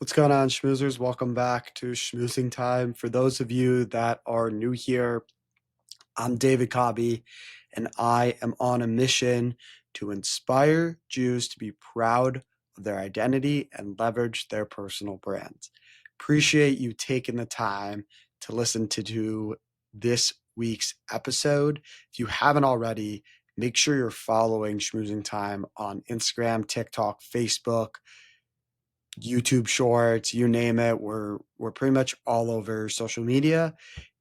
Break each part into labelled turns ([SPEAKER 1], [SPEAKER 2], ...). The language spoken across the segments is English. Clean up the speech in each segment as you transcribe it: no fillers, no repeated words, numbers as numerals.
[SPEAKER 1] What's going on, schmoozers? Welcome back to Schmoozing Time. For those of you that are new here, I'm David Cobby, and I am on a mission to inspire Jews to be proud of their identity and leverage their personal brands. Appreciate you taking the time to listen to this week's episode. If you haven't already, make sure you're following Schmoozing Time on Instagram, TikTok, Facebook, YouTube Shorts, you name it. We're pretty much all over social media.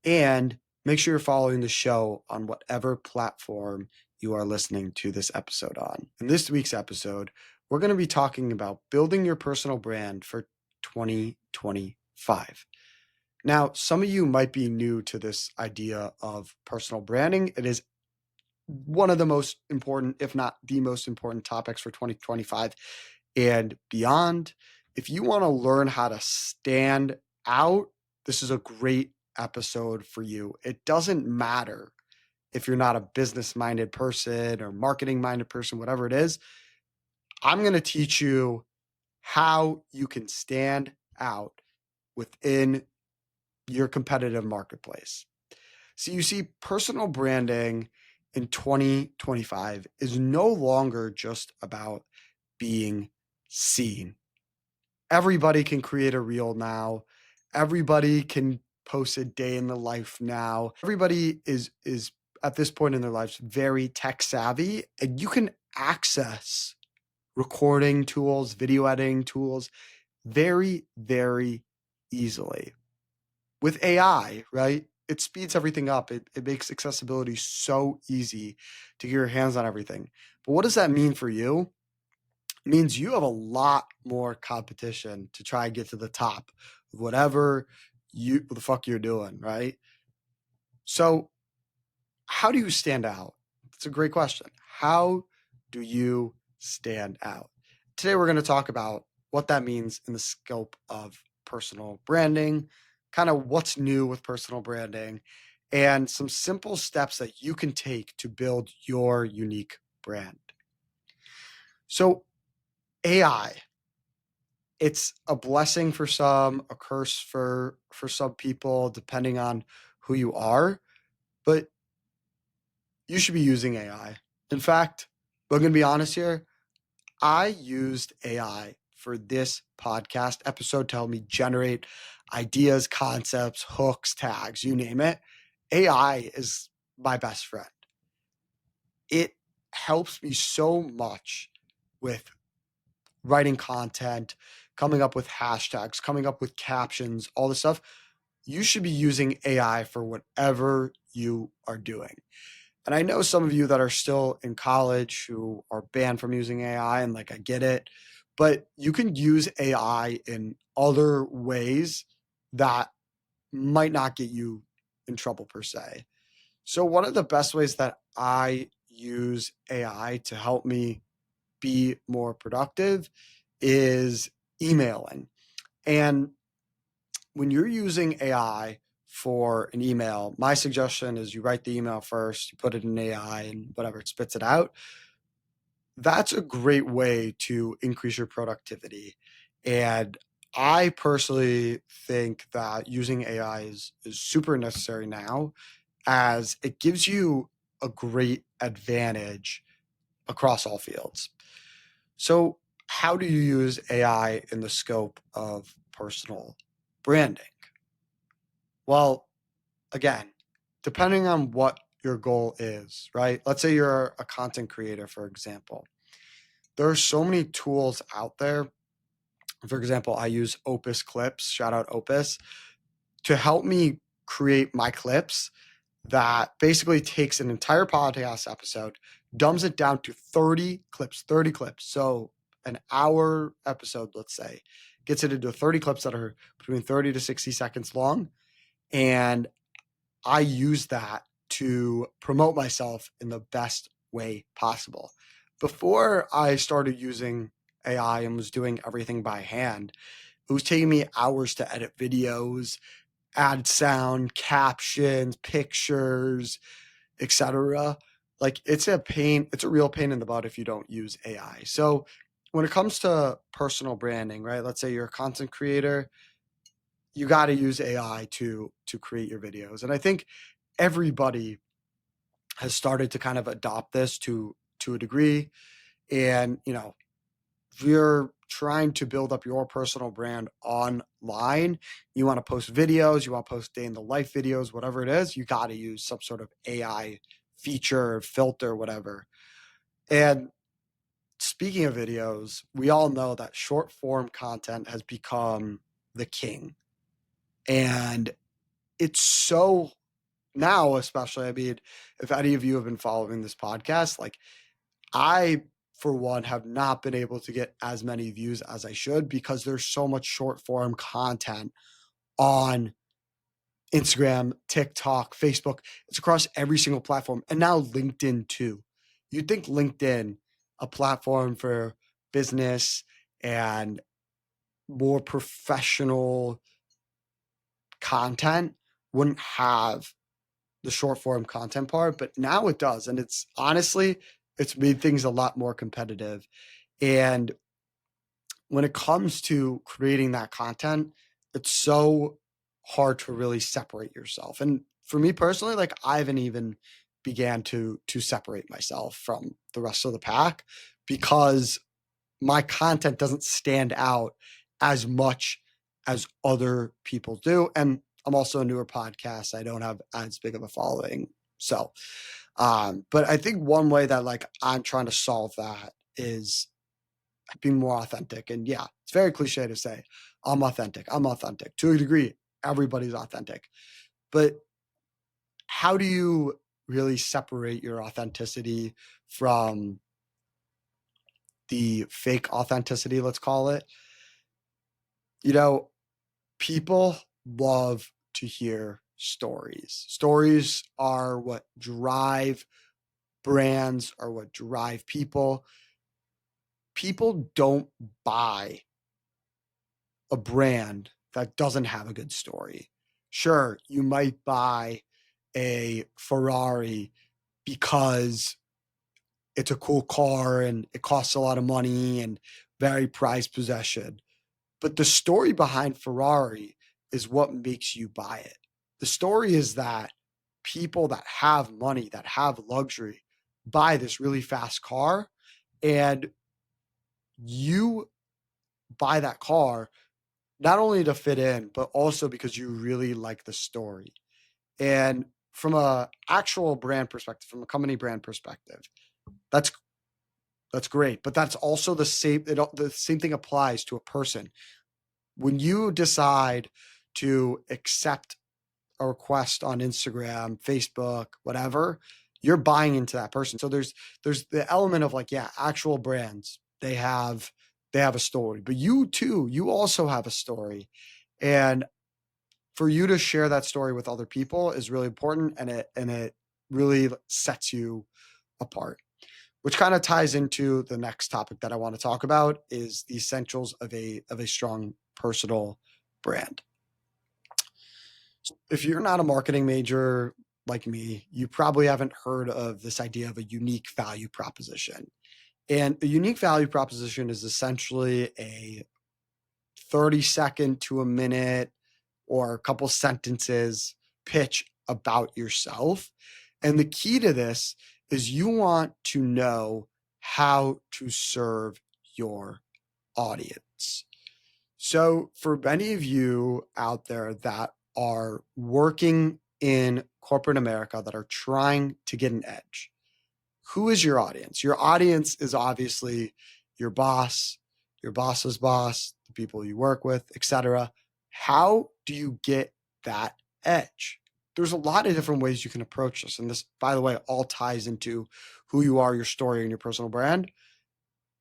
[SPEAKER 1] And make sure you're following the show on whatever platform you are listening to this episode on. In this week's episode, we're going to be talking about building your personal brand for 2025. Now, some of you might be new to this idea of personal branding. It is one of the most important, if not the most important topics for 2025 and beyond. If you want to learn how to stand out, this is a great episode for you. It doesn't matter if you're not a business-minded person or marketing-minded person, whatever it is. I'm going to teach you how you can stand out within your competitive marketplace. So you see, personal branding in 2025 is no longer just about being seen. Everybody can create a reel now. Everybody can post a day in the life now. Everybody is at this point in their lives very tech savvy, and you can access recording tools, video editing tools very, very easily. With AI, right? It speeds everything up. It makes accessibility so easy to get your hands on everything. But what does that mean for you? It means you have a lot more competition to try and get to the top of whatever the fuck you're doing, right? So how do you stand out? That's a great question. How do you stand out? Today we're going to talk about what that means in the scope of personal branding, kind of what's new with personal branding, and some simple steps that you can take to build your unique brand. So AI, it's a blessing for some, a curse for some people, depending on who you are, but you should be using AI. In fact, I'm going to be honest here. I used AI for this podcast episode to help me generate ideas, concepts, hooks, tags, you name it. AI is my best friend. It helps me so much with writing content, coming up with hashtags, coming up with captions, all this stuff. You should be using AI for whatever you are doing. And I know some of you that are still in college who are banned from using AI, and like, I get it, but you can use AI in other ways that might not get you in trouble per se. So one of the best ways that I use AI to help me be more productive is emailing. And when you're using AI for an email, my suggestion is you write the email first, you put it in AI, and whatever, it spits it out. That's a great way to increase your productivity. And I personally think that using AI is super necessary now, as it gives you a great advantage across all fields. So how do you use AI in the scope of personal branding? Well, again, depending on what your goal is, right? Let's say you're a content creator, for example. There are so many tools out there. For example, I use Opus Clips, shout out Opus, to help me create my clips that basically takes an entire podcast episode, dumbs it down to 30 clips. So an hour episode, let's say, gets it into 30 clips that are between 30 to 60 seconds long. And I use that to promote myself in the best way possible. Before I started using AI and was doing everything by hand, it was taking me hours to edit videos, add sound, captions, pictures, etc. Like, it's a real pain in the butt if you don't use AI. So when it comes to personal branding, right? Let's say you're a content creator, you got to use AI to create your videos. And I think everybody has started to kind of adopt this to a degree. And, if you're trying to build up your personal brand online, you want to post videos, you want to post day in the life videos, whatever it is, you got to use some sort of AI feature, filter, whatever. And speaking of videos, we all know that short form content has become the king. And it's so now, especially, I mean, if any of you have been following this podcast, like I, for one, have not been able to get as many views as I should because there's so much short form content on Instagram, TikTok, Facebook. It's across every single platform. And now LinkedIn too. You'd think LinkedIn, a platform for business and more professional content, wouldn't have the short form content part, but now it does. And it's honestly, it's made things a lot more competitive. And when it comes to creating that content, it's so hard to really separate yourself. And for me personally, like I haven't even began to separate myself from the rest of the pack because my content doesn't stand out as much as other people do. And I'm also a newer podcast. I don't have as big of a following. So, but I think one way that like I'm trying to solve that is being more authentic. And yeah, it's very cliche to say, I'm authentic. I'm authentic. To a degree, everybody's authentic. But how do you really separate your authenticity from the fake authenticity, let's call it? You know, people love to hear stories. Stories are what drive brands, are what drive people. People don't buy a brand that doesn't have a good story. Sure, you might buy a Ferrari because it's a cool car and it costs a lot of money and very prized possession. But the story behind Ferrari is what makes you buy it. The story is that people that have money, that have luxury, buy this really fast car, and you buy that car not only to fit in, but also because you really like the story. And from a actual brand perspective, from a company brand perspective, that's that's great. But that's also the same. The same thing applies to a person. When you decide to accept a request on Instagram, Facebook, whatever, you're buying into that person. So there's the element of like, yeah, actual brands, they have a story, but you too, you also have a story. And for you to share that story with other people is really important, and it really sets you apart. Which kind of ties into the next topic that I want to talk about is the essentials of a strong personal brand. If you're not a marketing major like me, you probably haven't heard of this idea of a unique value proposition. And a unique value proposition is essentially a 30-second to a minute or a couple sentences pitch about yourself. And the key to this is you want to know how to serve your audience. So, for many of you out there that are working in corporate America that are trying to get an edge, who is your audience? Your audience is obviously your boss, your boss's boss, the people you work with, etc. How do you get that edge? There's a lot of different ways you can approach this. And this, by the way, all ties into who you are, your story, and your personal brand.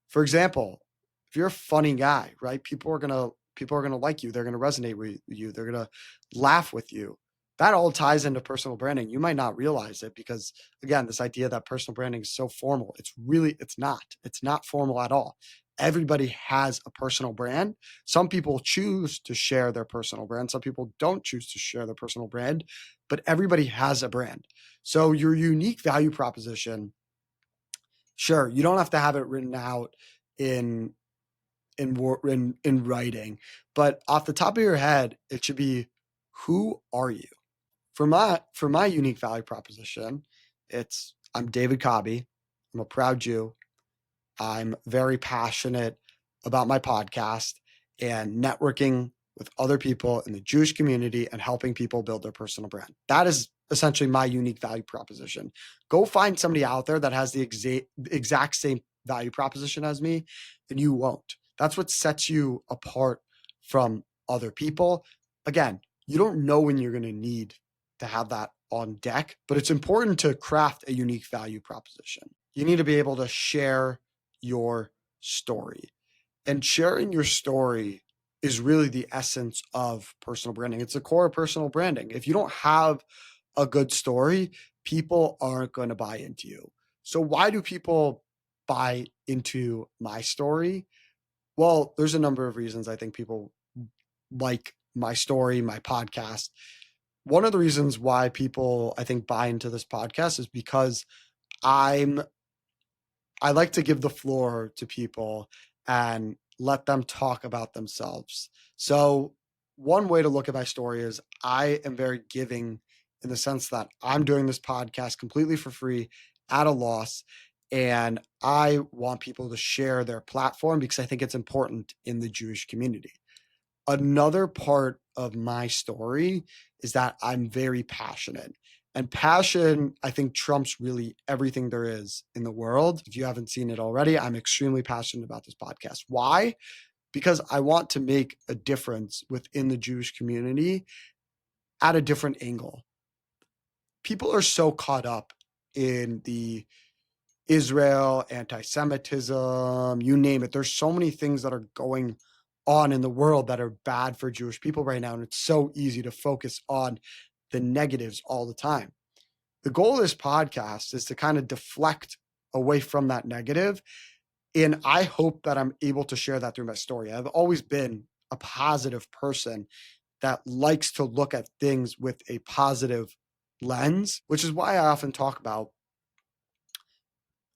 [SPEAKER 1] For example, if you're a funny guy, right? People are gonna like you. They're gonna resonate with you. They're gonna laugh with you. That all ties into personal branding. You might not realize it because again, this idea that personal branding is so formal. It's not. It's not formal at all. Everybody has a personal brand. Some people choose to share their personal brand. Some people don't choose to share their personal brand, but everybody has a brand. So your unique value proposition, sure, you don't have to have it written out in in writing. But off the top of your head, it should be, who are you? For my unique value proposition, it's, I'm David Cobby. I'm a proud Jew. I'm very passionate about my podcast and networking with other people in the Jewish community and helping people build their personal brand. That is essentially my unique value proposition. Go find somebody out there that has the exact same value proposition as me, and you won't. That's what sets you apart from other people. Again, you don't know when you're going to need to have that on deck, but it's important to craft a unique value proposition. You need to be able to share your story. And sharing your story is really the essence of personal branding. It's the core of personal branding. If you don't have a good story, people aren't going to buy into you. So why do people buy into my story? Well, there's a number of reasons I think people like my story, my podcast. One of the reasons why people, I think, buy into this podcast is because I'm I like to give the floor to people and let them talk about themselves. So, one way to look at my story is I am very giving in the sense that I'm doing this podcast completely for free at a loss. And I want people to share their platform because I think it's important in the Jewish community. Another part of my story is that I'm very passionate. And passion, I think, trumps really everything there is in the world. If you haven't seen it already, I'm extremely passionate about this podcast. Why? Because I want to make a difference within the Jewish community at a different angle. People are so caught up in the Israel, anti-Semitism, you name it. There's so many things that are going on in the world that are bad for Jewish people right now. And it's so easy to focus on the negatives all the time. The goal of this podcast is to kind of deflect away from that negative. And I hope that I'm able to share that through my story. I've always been a positive person that likes to look at things with a positive lens, which is why I often talk about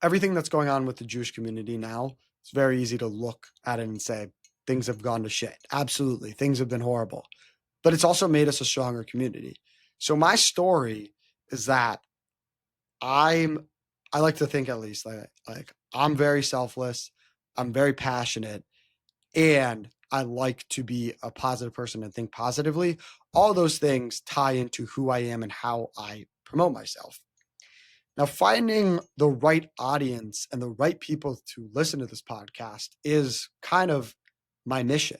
[SPEAKER 1] everything that's going on with the Jewish community now. It's very easy to look at it and say things have gone to shit. Absolutely. Things have been horrible. But it's also made us a stronger community. So my story is that I like to think, at least, like I'm very selfless, I'm very passionate, and I like to be a positive person and think positively. All those things tie into who I am and how I promote myself. Now, finding the right audience and the right people to listen to this podcast is kind of my mission.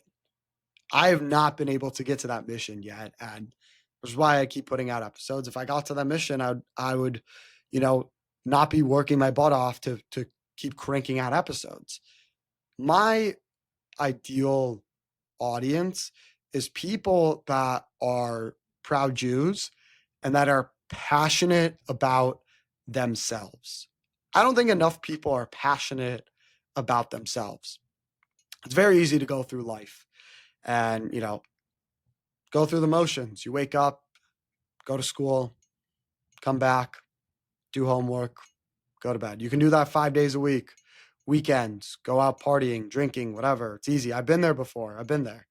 [SPEAKER 1] I have not been able to get to that mission yet, and which is why I keep putting out episodes. If I got to that mission, I would, you know, not be working my butt off to keep cranking out episodes. My ideal audience is people that are proud Jews and that are passionate about themselves. I don't think enough people are passionate about themselves. It's very easy to go through life and, go through the motions. You wake up, go to school, come back, do homework, go to bed. You can do that 5 days a week. Weekends, go out partying, drinking, whatever. It's easy. I've been there before. I've been there.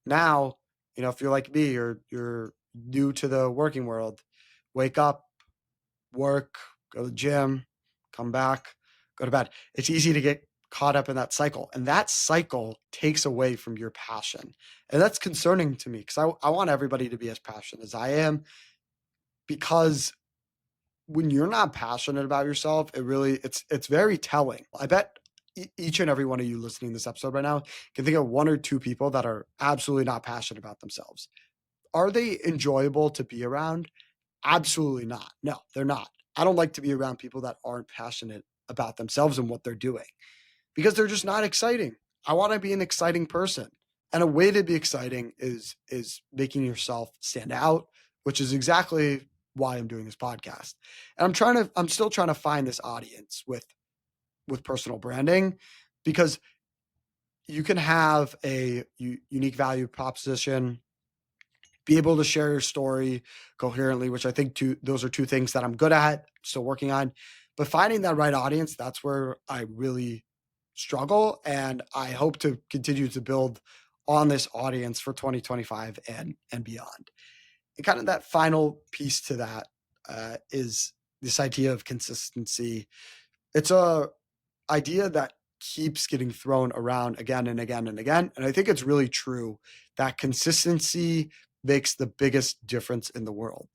[SPEAKER 1] Now, if you're like me, you're new to the working world. Wake up, work, go to the gym, come back, go to bed. It's easy to get caught up in that cycle. And that cycle takes away from your passion. And that's concerning to me because I want everybody to be as passionate as I am, because when you're not passionate about yourself, it's very telling. I bet each and every one of you listening to this episode right now can think of one or two people that are absolutely not passionate about themselves. Are they enjoyable to be around? Absolutely not. No, they're not. I don't like to be around people that aren't passionate about themselves and what they're doing because they're just not exciting. I want to be an exciting person. And a way to be exciting is making yourself stand out, which is exactly why I'm doing this podcast. And I'm still trying to find this audience with personal branding, because you can have a unique value proposition, be able to share your story coherently, which I think those are two things that I'm good at, still working on. But finding that right audience, that's where I really struggle, and I hope to continue to build on this audience for 2025 and beyond. And kind of that final piece to that is this idea of consistency. It's a idea that keeps getting thrown around again and again and again. And I think it's really true that consistency makes the biggest difference in the world.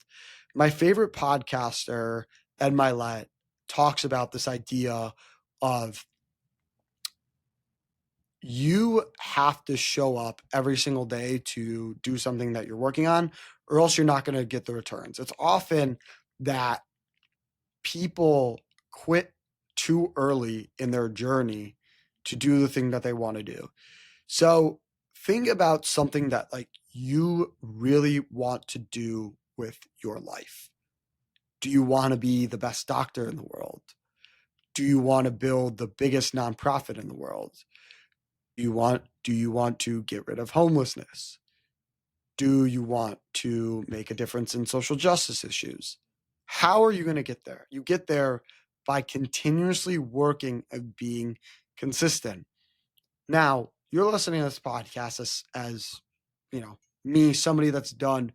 [SPEAKER 1] My favorite podcaster, Ed Milet, talks about this idea of you have to show up every single day to do something that you're working on, or else you're not going to get the returns. It's often that people quit too early in their journey to do the thing that they want to do. So think about something that like you really want to do with your life. Do you want to be the best doctor in the world? Do you want to build the biggest nonprofit in the world? Do you want to get rid of homelessness? Do you want to make a difference in social justice issues? How are you going to get there? You get there by continuously working and being consistent. Now, you're listening to this podcast as you know, me, somebody that's done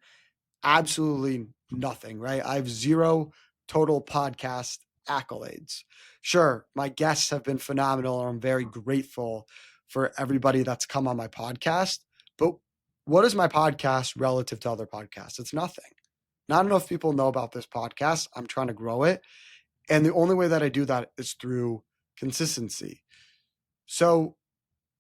[SPEAKER 1] absolutely nothing, right? I have zero total podcast accolades. Sure, my guests have been phenomenal, and I'm very grateful for everybody that's come on my podcast. But what is my podcast relative to other podcasts? It's nothing. Not enough people know about this podcast. I'm trying to grow it. And the only way that I do that is through consistency. So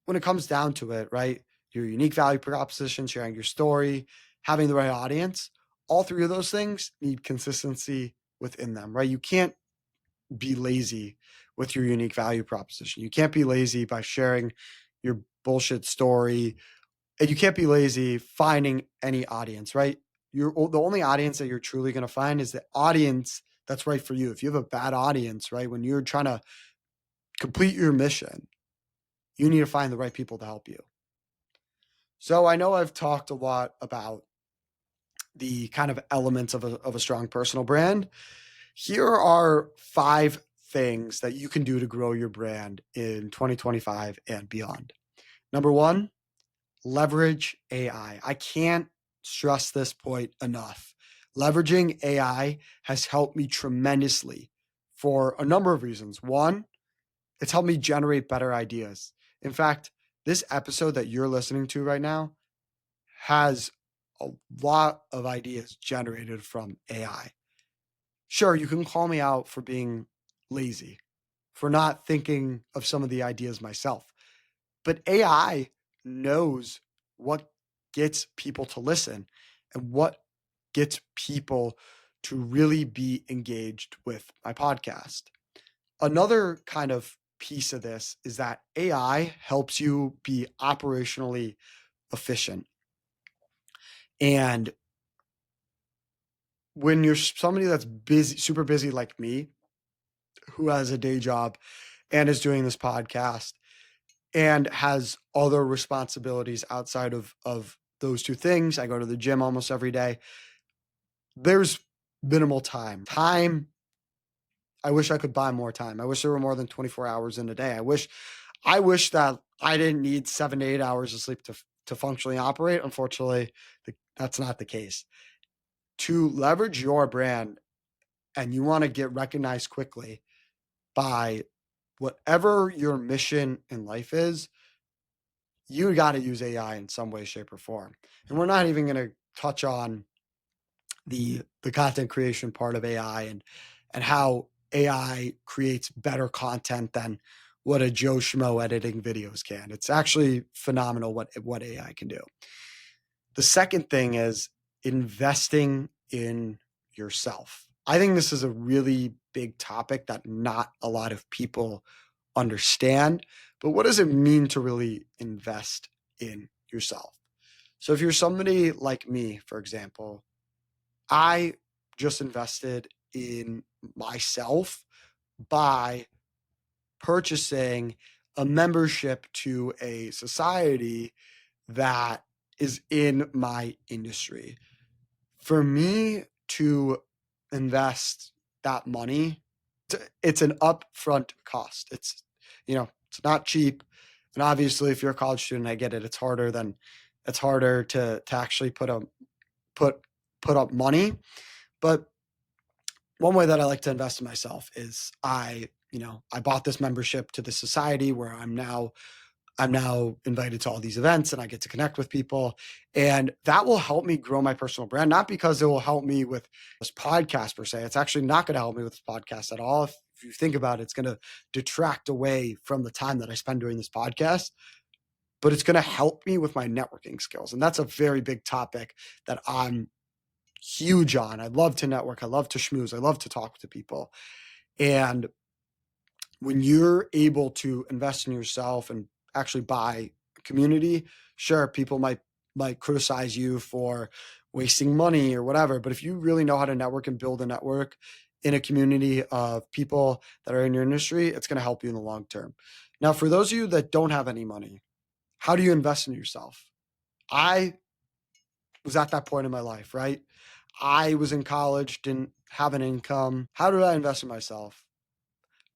[SPEAKER 1] when it comes down to it, right? Your unique value proposition, sharing your story, having the right audience, all three of those things need consistency within them, right? You can't be lazy with your unique value proposition. You can't be lazy by sharing your bullshit story, and you can't be lazy finding any audience, right? The only audience that you're truly going to find is the audience that's right for you. If you have a bad audience, right, when you're trying to complete your mission, you need to find the right people to help you. So I know I've talked a lot about the kind of elements of a strong personal brand. Here are 5 things that you can do to grow your brand in 2025 and beyond. Number 1, leverage AI. I can't stress this point enough. Leveraging AI has helped me tremendously for a number of reasons. One, it's helped me generate better ideas. In fact, this episode that you're listening to right now has a lot of ideas generated from AI. Sure, you can call me out for being lazy, for not thinking of some of the ideas myself, but AI knows what gets people to listen and what gets people to really be engaged with my podcast. Another kind of piece of this is that AI helps you be operationally efficient. And when you're somebody that's busy, super busy like me, who has a day job and is doing this podcast and has other responsibilities outside of those two things, I go to the gym almost every day. There's minimal time. I wish I could buy more time. I wish there were more than 24 hours in a day. I wish that I didn't need 7 to 8 hours of sleep to functionally operate. Unfortunately, that's not the case. To leverage your brand and you want to get recognized quickly by whatever your mission in life is, you got to use AI in some way, shape, or form. And we're not even going to touch on the content creation part of AI and how AI creates better content than what a Joe Schmo editing videos can. It's actually phenomenal what AI can do. The second thing is investing in yourself. I think this is a really big topic that not a lot of people understand. But what does it mean to really invest in yourself? So if you're somebody like me, for example, I just invested in myself by purchasing a membership to a society that is in my industry. For me to invest that money, it's an upfront cost. It's, It's not cheap. And obviously, if you're a college student, I get it. It's harder to actually put put up money. But one way that I like to invest in myself is I bought this membership to the society where I'm now invited to all these events and I get to connect with people. And that will help me grow my personal brand, not because it will help me with this podcast per se. It's actually not going to help me with this podcast at all. If you think about it, it's going to detract away from the time that I spend doing this podcast, but it's going to help me with my networking skills. And that's a very big topic that I'm huge on. I love to network. I love to schmooze. I love to talk to people. And when you're able to invest in yourself and actually buy a community, sure, people might criticize you for wasting money or whatever. But if you really know how to network and build a network in a community of people that are in your industry, it's going to help you in the long term. Now, for those of you that don't have any money, how do you invest in yourself? I was at that point in my life, right? I was in college, didn't have an income. How did I invest in myself?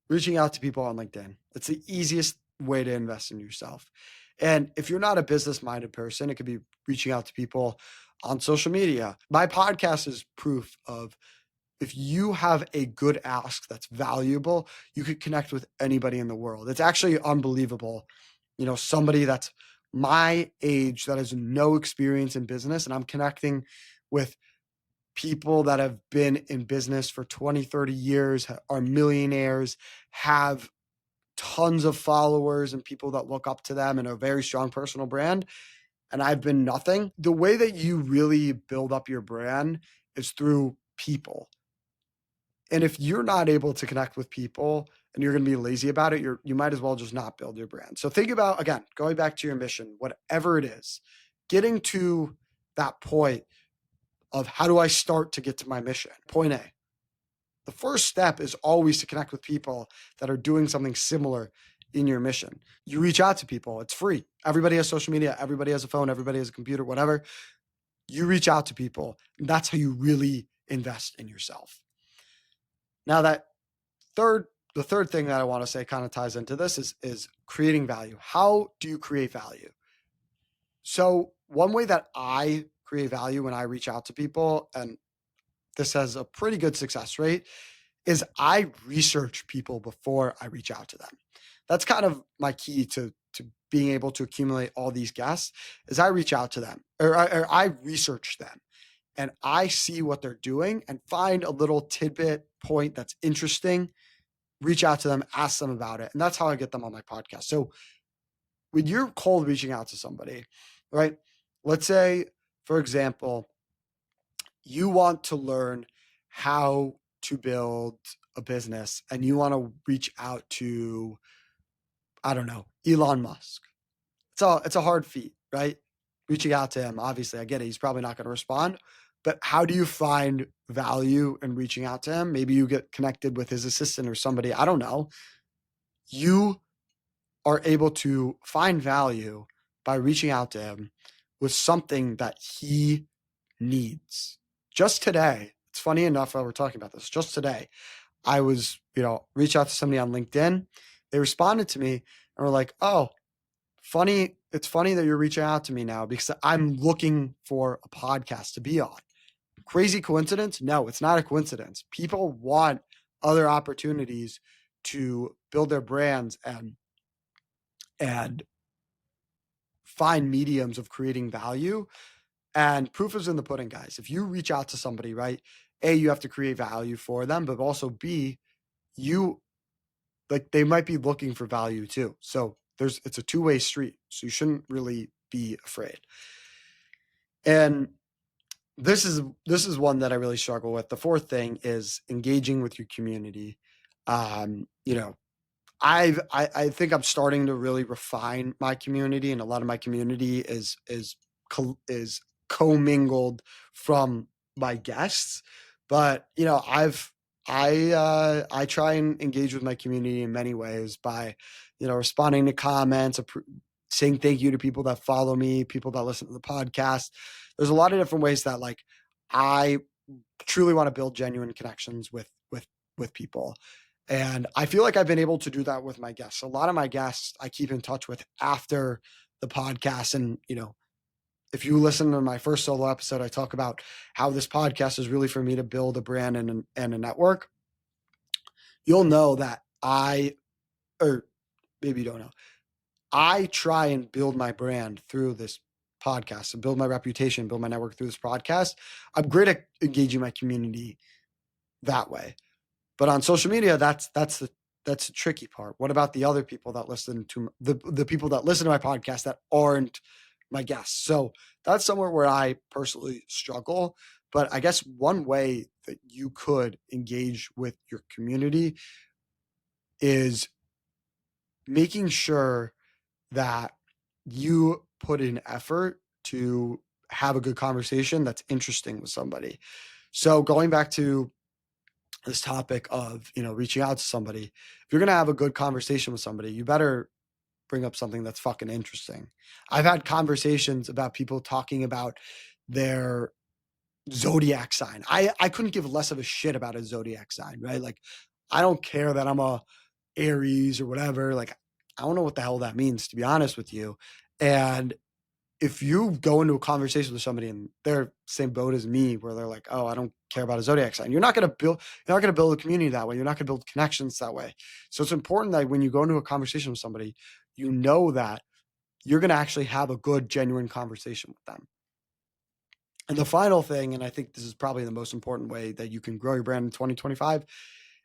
[SPEAKER 1] Reaching out to people on LinkedIn. It's the easiest way to invest in yourself. And if you're not a business minded person, it could be reaching out to people on social media. My podcast is proof of if you have a good ask that's valuable, you could connect with anybody in the world. It's actually unbelievable. Somebody that's my age that has no experience in business, and I'm connecting with people that have been in business for 20, 30 years, are millionaires, have tons of followers and people that look up to them and a very strong personal brand. And I've been nothing. The way that you really build up your brand is through people. And if you're not able to connect with people and you're going to be lazy about it, you might as well just not build your brand. So think about, again, going back to your mission, whatever it is, getting to that point of how do I start to get to my mission? Point A. The first step is always to connect with people that are doing something similar in your mission. You reach out to people. It's free. Everybody has social media. Everybody has a phone. Everybody has a computer, whatever. You reach out to people. And that's how you really invest in yourself. Now the third thing that I want to say kind of ties into this is creating value. How do you create value? So one way that I create value when I reach out to people, and this has a pretty good success rate, is I research people before I reach out to them. That's kind of my key to being able to accumulate all these guests is I reach out to them or I research them and I see what they're doing and find a little tidbit point that's interesting, reach out to them, ask them about it. And that's how I get them on my podcast. So when you're cold reaching out to somebody, right? Let's say, for example, you want to learn how to build a business and you want to reach out to, I don't know, Elon Musk. It's a hard feat, right? Reaching out to him, obviously, I get it. He's probably not going to respond. But how do you find value in reaching out to him? Maybe you get connected with his assistant or somebody. I don't know. You are able to find value by reaching out to him with something that he needs. Just today, it's funny enough while we're talking about this, just today, I was, reach out to somebody on LinkedIn. They responded to me and were like, oh, funny. It's funny that you're reaching out to me now because I'm looking for a podcast to be on. Crazy coincidence? No, it's not a coincidence. People want other opportunities to build their brands and find mediums of creating value. And proof is in the pudding, guys. If you reach out to somebody, right, A, you have to create value for them, but also B, they might be looking for value too. So it's a two-way street. So you shouldn't really be afraid. And this is one that I really struggle with. The fourth thing is engaging with your community. Um, you know, I think I'm starting to really refine my community, and a lot of my community is commingled from my guests. But I try and engage with my community in many ways by responding to comments, saying thank you to people that follow me, people that listen to the podcast. There's a lot of different ways that I truly want to build genuine connections with people. And I feel like I've been able to do that with my guests. A lot of my guests I keep in touch with after the podcast. And, if you listen to my first solo episode, I talk about how this podcast is really for me to build a brand and a network. You'll know that or maybe you don't know, I try and build my brand through this podcast and build my reputation, build my network through this podcast. I'm great at engaging my community that way. But on social media, that's the tricky part. What about the other people that listen to the people that listen to my podcast that aren't my guests? So that's somewhere where I personally struggle. But I guess one way that you could engage with your community is making sure that you put in effort to have a good conversation that's interesting with somebody. So going back to this topic of, reaching out to somebody, if you're going to have a good conversation with somebody, you better bring up something that's fucking interesting. I've had conversations about people talking about their zodiac sign. I couldn't give less of a shit about a zodiac sign, right? Like, I don't care that I'm a Aries or whatever. Like, I don't know what the hell that means, to be honest with you. And if you go into a conversation with somebody and they're same boat as me, where they're like, "Oh, I don't care about a zodiac sign," you're not going to build a community that way. You're not going to build connections that way. So it's important that when you go into a conversation with somebody, you know that you're going to actually have a good, genuine conversation with them. And the final thing, and I think this is probably the most important way that you can grow your brand in 2025,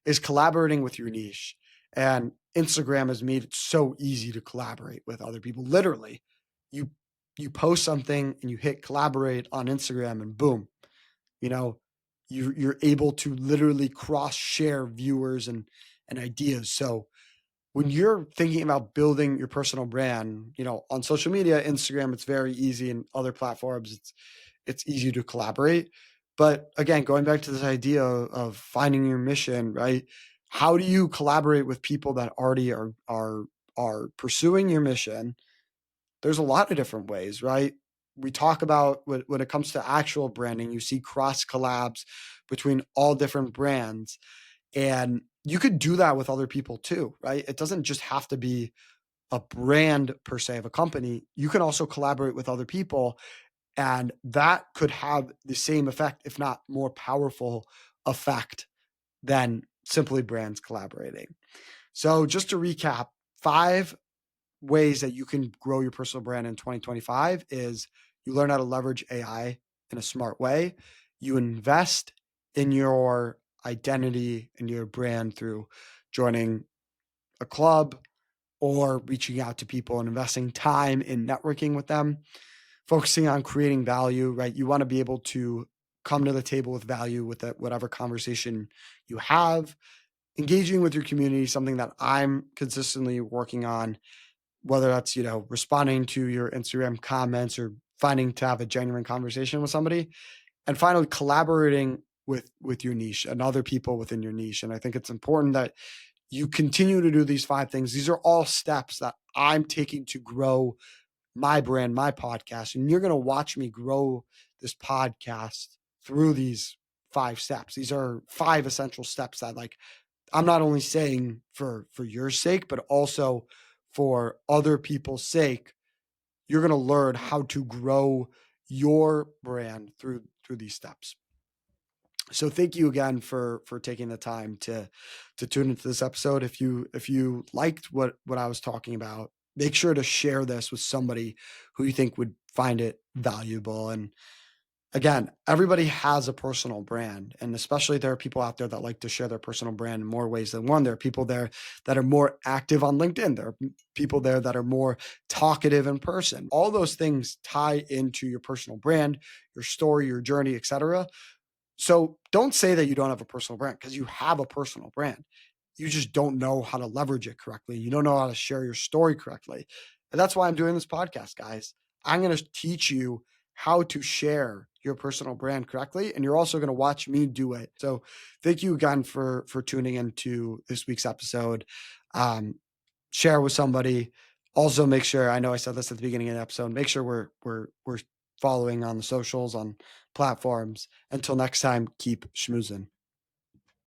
[SPEAKER 1] is collaborating with your niche. And Instagram has made it so easy to collaborate with other people. Literally, you you post something and you hit collaborate on Instagram, and boom, you know, you're able to literally cross share viewers and ideas. So when you're thinking about building your personal brand, on social media, Instagram, it's very easy, and other platforms, it's easy to collaborate. But again, going back to this idea of finding your mission, right? How do you collaborate with people that already are pursuing your mission? There's a lot of different ways, right? We talk about when it comes to actual branding, you see cross collabs between all different brands, and you could do that with other people too, right? It doesn't just have to be a brand per se of a company. You can also collaborate with other people, and that could have the same effect, if not more powerful effect than simply brands collaborating. So just to recap, 5 ways that you can grow your personal brand in 2025 is: you learn how to leverage AI in a smart way. You invest in your identity and your brand through joining a club or reaching out to people and investing time in networking with them, focusing on creating value, right? You want to be able to come to the table with value with whatever conversation you have. Engaging with your community, something that I'm consistently working on, whether that's, responding to your Instagram comments or finding to have a genuine conversation with somebody. And finally, collaborating with your niche and other people within your niche. And I think it's important that you continue to do these 5 things. These are all steps that I'm taking to grow my brand, my podcast. And you're going to watch me grow this podcast through these 5 steps. These are 5 essential steps that, like, I'm not only saying for your sake, but also for other people's sake. You're going to learn how to grow your brand through these steps. So thank you again for taking the time to tune into this episode. If you liked what I was talking about, make sure to share this with somebody who you think would find it valuable. And again, everybody has a personal brand, and especially there are people out there that like to share their personal brand in more ways than one. There are people there that are more active on LinkedIn. There are people there that are more talkative in person. All those things tie into your personal brand, your story, your journey, etc. So don't say that you don't have a personal brand, because you have a personal brand. You just don't know how to leverage it correctly. You don't know how to share your story correctly. And that's why I'm doing this podcast, guys. I'm going to teach you how to share your personal brand correctly, and you're also going to watch me do it. So thank you again for tuning into this week's episode. Share with somebody. Also, make sure, I know I said this at the beginning of the episode, make sure we're following on the socials, on platforms. Until next time, keep schmoozing.